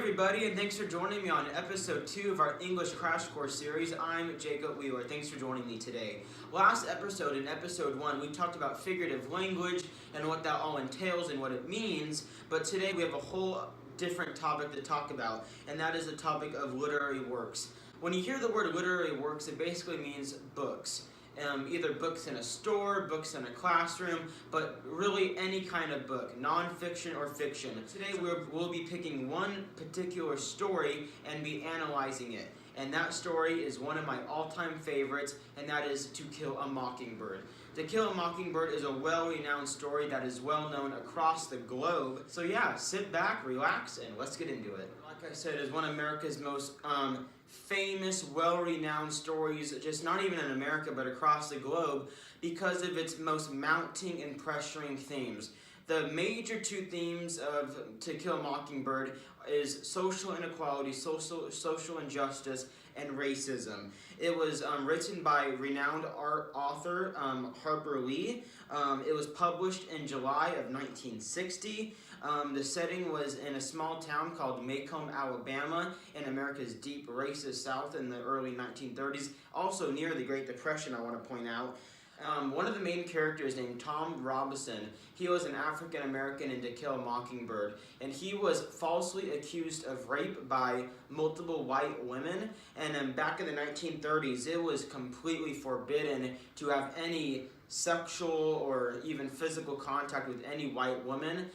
everybody, and thanks for joining me on episode 2 of our English Crash Course series. I'm Jacob Wheeler. Thanks for joining me today. Last episode, in episode 1, we talked about figurative language and what that all entails and what it means, but today we have a whole different topic to talk about, and that is the topic of literary works. When you hear the word literary works, it basically means books. Either books in a store, books in a classroom, but really any kind of book, non-fiction or fiction. Today we'll be picking one particular story and be analyzing it. And that story is one of my all-time favorites, and that is To Kill a Mockingbird. To Kill a Mockingbird is a well-renowned story that is well-known across the globe. So yeah, sit back, relax, and let's get into it. Like I said, it's one of America's most famous, well-renowned stories, just not even in America, but across the globe, because of its most mounting and pressuring themes. The major two themes of To Kill a Mockingbird is social inequality, social injustice, and racism. It was written by renowned author Harper Lee. It was published in July of 1960. The setting was in a small town called Macomb, Alabama, in America's deep racist South in the early 1930s, also near the Great Depression, I want to point out. One of the main characters named Tom Robinson, he was an African American in To Kill a Mockingbird, and he was falsely accused of rape by multiple white women, and back in the 1930s it was completely forbidden to have any sexual or even physical contact with any white woman.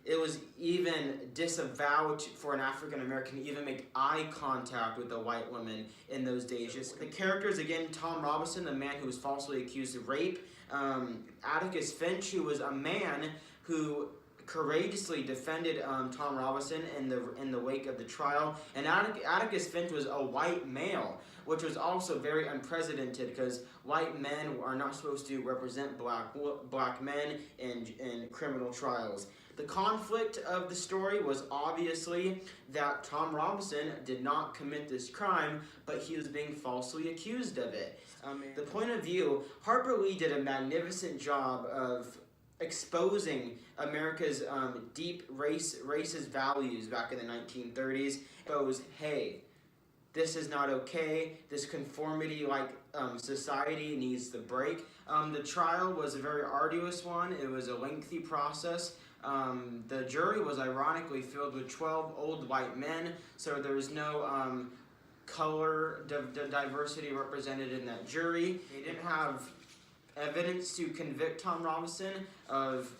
It was even disavowed for an African American to even make eye contact with a white woman in those days. The characters, again, Tom Robinson, the man who was falsely accused of rape, Atticus Finch, who was a man who courageously defended Tom Robinson in the wake of the trial, and Atticus Finch was a white male, which was also very unprecedented because white men are not supposed to represent black men in criminal trials. The conflict of the story was obviously that Tom Robinson did not commit this crime, but he was being falsely accused of it. The point of view, Harper Lee did a magnificent job of exposing America's deep racist values back in the 1930s. Hey, this is not okay. This conformity-like society needs to break. The trial was a very arduous one. It was a lengthy process. The jury was ironically filled with 12 old white men, so there was no color diversity represented in that jury. They didn't have evidence to convict Tom Robinson of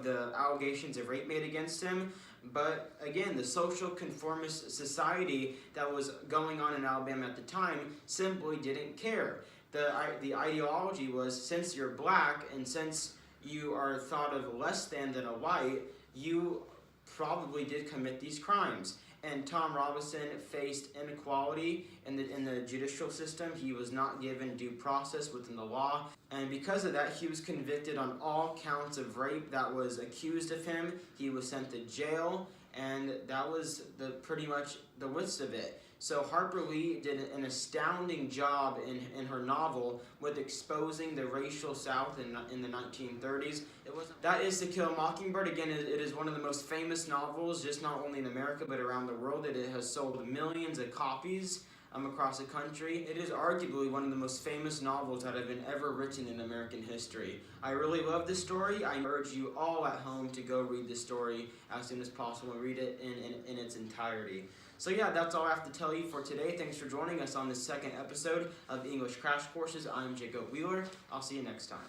the allegations of rape made against him. But again, the social conformist society that was going on in Alabama at the time simply didn't care. The ideology was, since you're black and since you are thought of less than a white, you probably did commit these crimes. And Tom Robinson faced inequality in the judicial system. He was not given due process within the law. And because of that, he was convicted on all counts of rape that was accused of him. He was sent to jail, and that was pretty much the width of it. So Harper Lee did an astounding job in her novel with exposing the racial South in the 1930s. That is To Kill a Mockingbird. Again, it is one of the most famous novels, just not only in America but around the world. It has sold millions of copies across the country. It is arguably one of the most famous novels that have been ever written in American history. I really love this story. I urge you all at home to go read this story as soon as possible and read it in its entirety. So yeah, that's all I have to tell you for today. Thanks for joining us on this second episode of English Crash Courses. I'm Jacob Wheeler. I'll see you next time.